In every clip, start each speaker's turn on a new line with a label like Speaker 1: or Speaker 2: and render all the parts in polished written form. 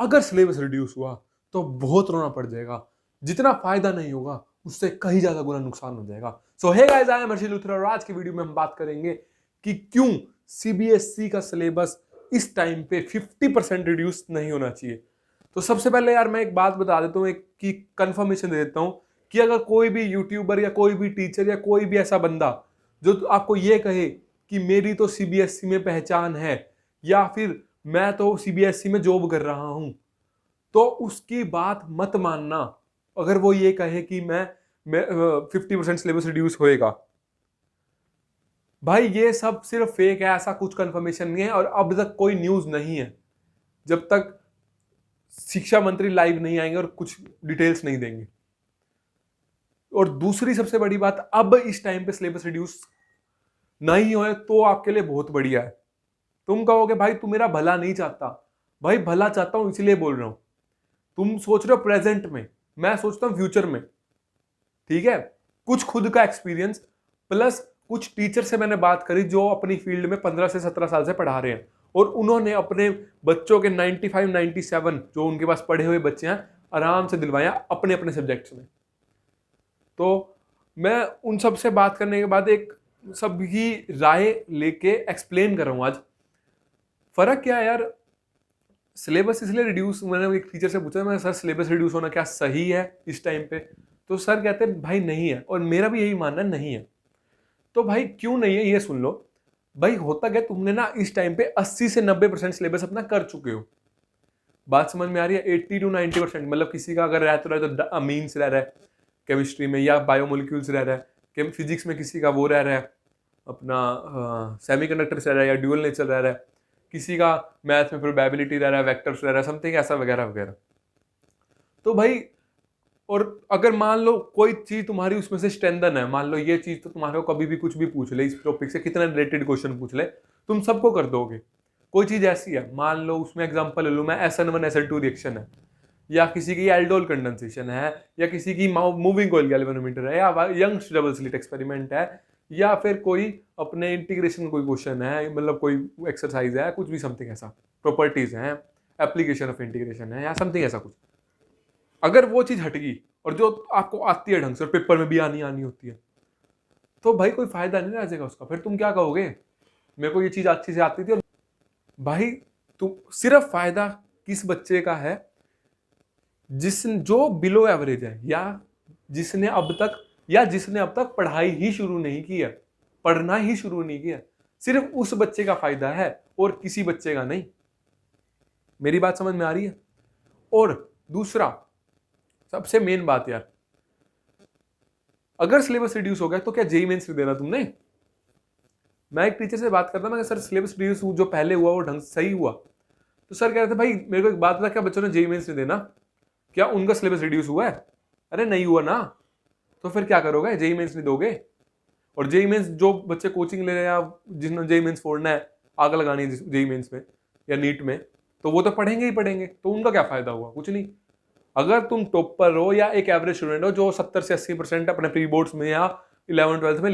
Speaker 1: अगर syllabus reduce हुआ तो बहुत रोना पड़ जाएगा, जितना फायदा नहीं होगा उससे कहीं ज्यादा गुना नुकसान हो जाएगा। So hey guys, I am Harshil Luthra और आज की वीडियो में हम बात करेंगे कि क्यों सीबीएसई का सिलेबस इस टाइम पे 50% रिड्यूस नहीं होना चाहिए। तो सबसे पहले यार मैं एक बात बता देता हूँ, एक की कंफर्मेशन दे देता हूँ कि अगर कोई भी यूट्यूबर या कोई भी टीचर या कोई भी ऐसा बंदा जो आपको ये कहे कि मेरी तो सीबीएसई में पहचान है या फिर मैं तो सीबीएसई में जॉब कर रहा हूं, तो उसकी बात मत मानना। अगर वो ये कहे कि मैं 50% सिलेबस रिड्यूस होएगा, भाई ये सब सिर्फ फेक है, ऐसा कुछ कंफर्मेशन नहीं है और अब तक कोई न्यूज नहीं है जब तक शिक्षा मंत्री लाइव नहीं आएंगे और कुछ डिटेल्स नहीं देंगे। और दूसरी सबसे बड़ी बात, अब इस टाइम पे सिलेबस रिड्यूस नहीं होए तो आपके लिए बहुत बढ़िया है। तुम कहोगे भाई तू मेरा भला नहीं चाहता, भाई भला चाहता हूं इसलिए बोल रहा हूं। तुम सोच रहे हो प्रेजेंट में, मैं सोचता हूं फ्यूचर में, ठीक है। कुछ खुद का एक्सपीरियंस प्लस कुछ टीचर से मैंने बात करी जो अपनी फील्ड में 15 से 17 साल से पढ़ा रहे हैं और उन्होंने अपने बच्चों के 95 97 जो उनके पास पढ़े हुए बच्चे हैं आराम से दिलवाया अपने अपने सब्जेक्ट्स में। तो मैं उन सब से बात करने के बाद एक सबकी राय लेके एक्सप्लेन कर रहा हूं आज। फर्क क्या है यार, सिलेबस इसलिए रिड्यूस, मैंने एक टीचर से पूछा मैं सर सिलेबस रिड्यूस होना क्या सही है इस टाइम पे, तो सर कहते हैं भाई नहीं है और मेरा भी यही मानना नहीं है। तो भाई क्यों नहीं है ये सुन लो। भाई होता क्या, तुमने ना इस टाइम पे 80 से 90% सिलेबस अपना कर चुके हो। बात समझ में आ रही है? 80 to 90%, मतलब किसी का अगर रह तो अमीन्स रह रहा है केमिस्ट्री में या बायोमोलिक्यूल्स रह रहा है, फिजिक्स में किसी का वो रह रहा है अपना सेमीकंडक्टर्स रह रहा है या ड्यूअल नेचर रह रहा है, किसी का मैथ में प्रोबेबिलिटी रह रहा है, वेक्टर्स रह रहा है, समथिंग ऐसा वगैरह वगैरह। तो भाई और अगर मान लो कोई चीज तुम्हारी उसमें से स्ट्रेंथन है, मान लो ये चीज तो तुम्हारे को कभी भी कुछ भी पूछ ले, इस टॉपिक से कितना रिलेटेड क्वेश्चन पूछ ले तुम सबको कर दोगे। कोई चीज ऐसी है, मान लो उसमें एग्जांपल ले लो मैं SN1 SN2 रिएक्शन है, या किसी की एल्डोल कंडेंसेशन है, या किसी की मूविंग कॉइल गैल्वेनोमीटर है, या यंग्स डबल स्लिट एक्सपेरिमेंट है, या फिर कोई अपने इंटीग्रेशन कोई क्वेश्चन है, मतलब कोई एक्सरसाइज है, कुछ भी समथिंग ऐसा, प्रॉपर्टीज हैं, एप्लीकेशन ऑफ इंटीग्रेशन है या समथिंग ऐसा कुछ। अगर वो चीज हट गई और जो आपको आती है ढंग से और पेपर में भी आनी होती है, तो भाई कोई फायदा नहीं रह जाएगा उसका। फिर तुम क्या कहोगे, मेरे को ये चीज अच्छी से आती थी। और भाई तुम सिर्फ फायदा किस बच्चे का है, जो बिलो एवरेज है या जिसने अब तक पढ़ाई ही शुरू नहीं की है, पढ़ना ही शुरू नहीं किया, सिर्फ उस बच्चे का फायदा है और किसी बच्चे का नहीं। मेरी बात समझ में आ रही है? और दूसरा सबसे मेन बात यार, अगर सिलेबस रिड्यूस हो गया तो क्या जेईई मेंस नहीं देना तुमने? मैं एक टीचर से बात करता, मैं सर सिलेबस रिड्यूस जो पहले हुआ वो ढंग से सही हुआ? तो सर कह रहे थे भाई मेरे को एक बात बता, क्या बच्चों ने जेईई मेंस नहीं देना, क्या उनका सिलेबस रिड्यूस हुआ है? अरे नहीं हुआ ना, तो फिर क्या करोगे, जेईई मेंस नहीं दोगे? और जेईई मेंस जो बच्चे कोचिंग ले रहे हैं या जिन्होंने जेईई मेंस फोड़ना है, आग लगानी है जेईई मेंस में या नीट में, तो वो तो पढ़ेंगे ही पढ़ेंगे, तो उनका क्या फायदा हुआ? कुछ नहीं। अगर तुम टॉपर हो या एक एवरेज स्टूडेंट हो जो 70 से 80% अपने प्री बोर्ड्स में या 11th में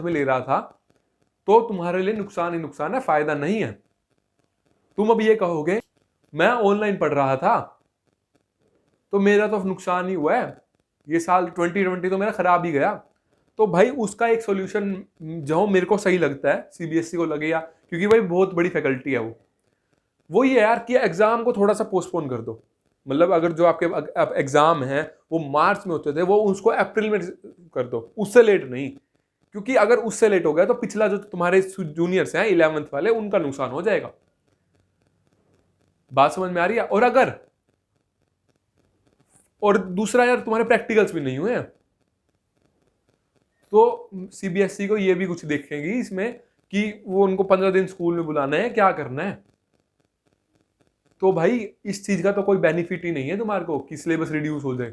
Speaker 1: ले रहा था, तो तुम्हारे लिए नुकसान ही नुकसान है, फायदा नहीं है। तुम अब ये कहोगे मैं ऑनलाइन पढ़ रहा था तो मेरा तो नुकसान ही हुआ है, ये साल 2020 तो मेरा खराब ही गया। तो भाई उसका एक सोल्यूशन जो मेरे को सही लगता है, सीबीएसई को लगे या, क्योंकि भाई बहुत बड़ी फैकल्टी है वो ये यार कि एग्जाम को थोड़ा सा पोस्टपोन कर दो। मतलब अगर जो आपके एग्जाम है वो मार्च में होते थे, वो उसको अप्रैल में कर दो, उससे लेट नहीं। क्योंकि अगर उससे लेट हो गया तो पिछला जो तुम्हारे जूनियर्स हैं 11th वाले, उनका नुकसान हो जाएगा। बात समझ में आ रही है? और दूसरा यार, तुम्हारे प्रैक्टिकल्स भी नहीं हुए हैं, तो सीबीएसई को ये भी कुछ देखेंगी इसमें कि वो उनको 15 दिन स्कूल में बुलाना है, क्या करना है। तो भाई इस चीज का तो कोई बेनिफिट ही नहीं है तुम्हारे को कि सिलेबस रिड्यूस हो जाए।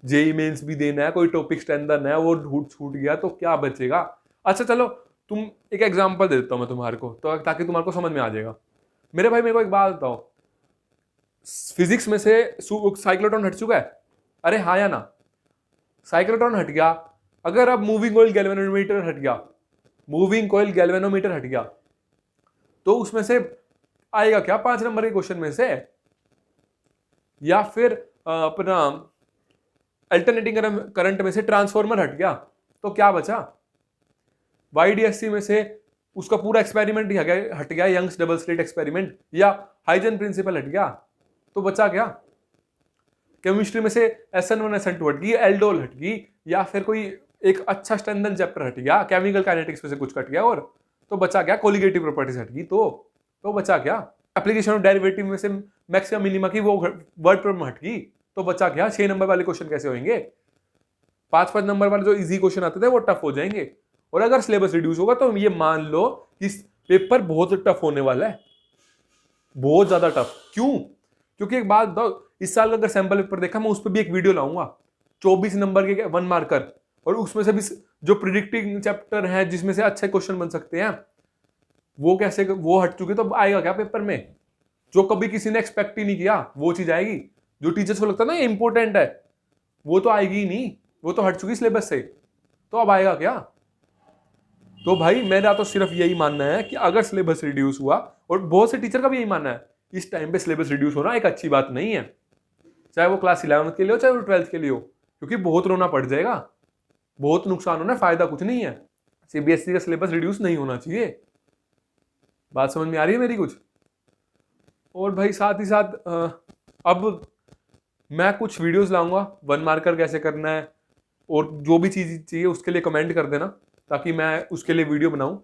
Speaker 1: जेईई मेंस भी देना है, कोई टॉपिक स्ट्रेंथन है, वो छूट गया तो क्या बचेगा। अच्छा चलो तुम एक एग्जांपल दे देता हूं मैं तुम्हारे को, तो ताकि तुम्हारे को समझ में आ जाएगा। मेरे भाई मेरे को एक बात बताओ, फिजिक्स में से साइक्लोट्रॉन हट चुका है? अरे हाँ या ना? साइक्लोट्रॉन हट गया, अगर अब मूविंग कॉइल गैल्वेनोमीटर हट गया, तो उसमें से आएगा क्या 5 नंबर के क्वेश्चन में से? या फिर अपना अल्टरनेटिंग करंट में से ट्रांसफॉर्मर हट गया तो क्या बचा? YDSC में से उसका पूरा एक्सपेरिमेंट ही हट गया, यंग्स डबल स्लिट एक्सपेरिमेंट, या हाइजन प्रिंसिपल हट गया तो बचा क्या? केमिस्ट्री में से SN1 SN2 हट गई, एल्डोल हट गई, या फिर कोई एक अच्छा स्टैंडर्ड चैप्टर हट गया, केमिकल काइनेटिक्स में से कुछ कट गया, और तो बचा क्या? कोलिगेटिव प्रॉपर्टीज हट गई तो बचा क्या? एप्लीकेशन ऑफ डेरिवेटिव में से मैक्सिमम मिनिमा की वो वर्ड प्रॉब्लम हट गई तो बचा क्या? 6 नंबर वाले क्वेश्चन कैसे होंगे? 5 नंबर वाले जो इजी क्वेश्चन आते थे वो टफ हो जाएंगे। और अगर सिलेबस रिड्यूस होगा तो ये मान लो कि पेपर बहुत टफ होने वाला है, बहुत ज्यादा टफ। क्यों? क्योंकि एक बात बताओ, इस साल का अगर सैंपल पेपर देखा, मैं उस पर भी एक वीडियो लाऊंगा, 24 नंबर के 1 मार्कर, और उसमें से भी जो प्रिडिक्टिंग चैप्टर है जिसमें से अच्छे क्वेश्चन बन सकते हैं वो कैसे वो हट चुके, तो आएगा क्या पेपर में? जो कभी किसी ने एक्सपेक्ट ही नहीं किया वो चीज आएगी। जो टीचर्स को लगता है ना ये इंपॉर्टेंट है, वो तो आएगी ही नहीं, वो तो हट चुकी सिलेबस से, तो अब आएगा क्या? तो भाई मेरा तो सिर्फ यही मानना है कि अगर सिलेबस रिड्यूस हुआ, और बहुत से टीचर का भी यही मानना है, इस टाइम पे सिलेबस रिड्यूस होना एक अच्छी बात नहीं है, चाहे वो क्लास 11 के लिए हो चाहे वो 12th के लिए हो, क्योंकि बहुत रोना पड़ जाएगा, बहुत नुकसान होना, फायदा कुछ नहीं है। CBSE का सिलेबस रिड्यूस नहीं होना चाहिए। बात समझ में आ रही है मेरी कुछ? और भाई साथ ही साथ अब मैं कुछ वीडियोस लाऊंगा 1 मार्कर कैसे करना है, और जो भी चीज़ चाहिए उसके लिए कमेंट कर देना ताकि मैं उसके लिए वीडियो बनाऊं।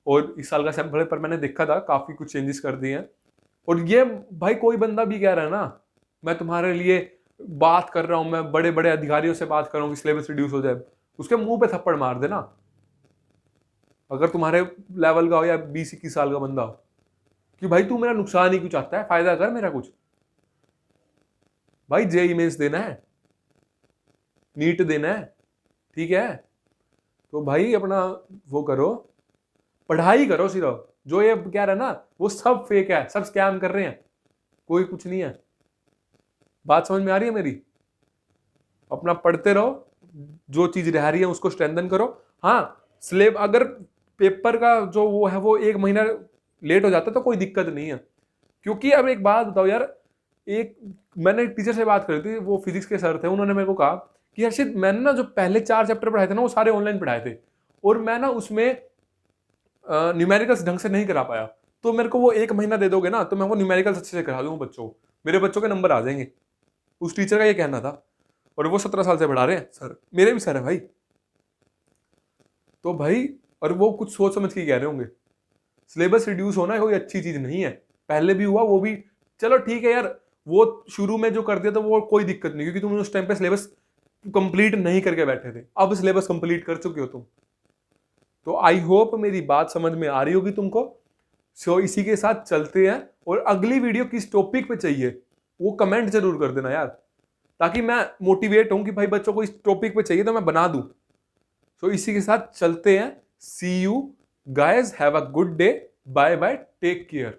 Speaker 1: और इस साल का सैंपल पेपर मैंने देखा था, काफ़ी कुछ चेंजेस कर दिए हैं। और ये भाई कोई बंदा भी कह रहा है ना मैं तुम्हारे लिए बात कर रहा हूं, मैं बड़े बड़े अधिकारियों से बात कर रहा हूं कि सिलेबस रिड्यूस हो जाए, उसके मुंह पे थप्पड़ मार देना, अगर तुम्हारे लेवल का हो या 20-21 साल का बंदा हो, कि भाई तू मेरा नुकसान ही क्यों चाहता है, फायदा कर मेरा कुछ। भाई JEE मेंस देना है, नीट देना है, ठीक है, तो भाई अपना वो करो, पढ़ाई करो सिर्फ। जो ये कह रहा है ना वो सब फेक है, सब स्कैम कर रहे हैं, कोई कुछ नहीं है। बात समझ में आ रही है मेरी? अपना पढ़ते रहो, जो चीज रह रही है उसको स्ट्रेंथन करो। हाँ, स्लेब अगर पेपर का जो वो है वो 1 महीना लेट हो जाता तो कोई दिक्कत नहीं है, क्योंकि अब एक बात बताओ यार, एक मैंने न्यूमेरिकल से बात करी थी, वो फिजिक्स के सर थे, उन्होंने मेरे को कहा कि हर्षित मैंने ना जो पहले 4 चैप्टर पढ़ाए थे ना वो सारे ऑनलाइन पढ़ाए थे, और मैं ना उसमें न्यूमेरिकल्स ढंग से नहीं करा पाया, तो मेरे को वो 1 महीना दे दोगे ना तो मैं वो न्यूमेरिकल्स अच्छे से करा दूंगा बच्चों को, मेरे बच्चों के नंबर आ जाएंगे। उस टीचर का ये कहना था, और वो 17 साल से पढ़ा रहे हैं सर, मेरे भी सर है भाई। तो भाई, और वो कुछ सोच समझ के कह रहे होंगे। सिलेबस रिड्यूस होना कोई अच्छी चीज नहीं है, पहले भी हुआ, वो भी चलो ठीक है यार, वो शुरू में जो कर दिया था वो कोई दिक्कत नहीं, क्योंकि तुम उस टाइम पे सिलेबस कंप्लीट नहीं करके बैठे थे, अब सिलेबस कंप्लीट कर चुके हो तुम। तो आई होप मेरी बात समझ में आ रही होगी तुमको। सो इसी के साथ चलते हैं, और अगली वीडियो किस टॉपिक पे चाहिए वो कमेंट जरूर कर देना यार, ताकि मैं मोटिवेट हूं कि भाई बच्चों को इस टॉपिक पे चाहिए तो मैं बना दूं। सो इसी के साथ चलते हैं। See you guys, have a good day, bye bye, take care.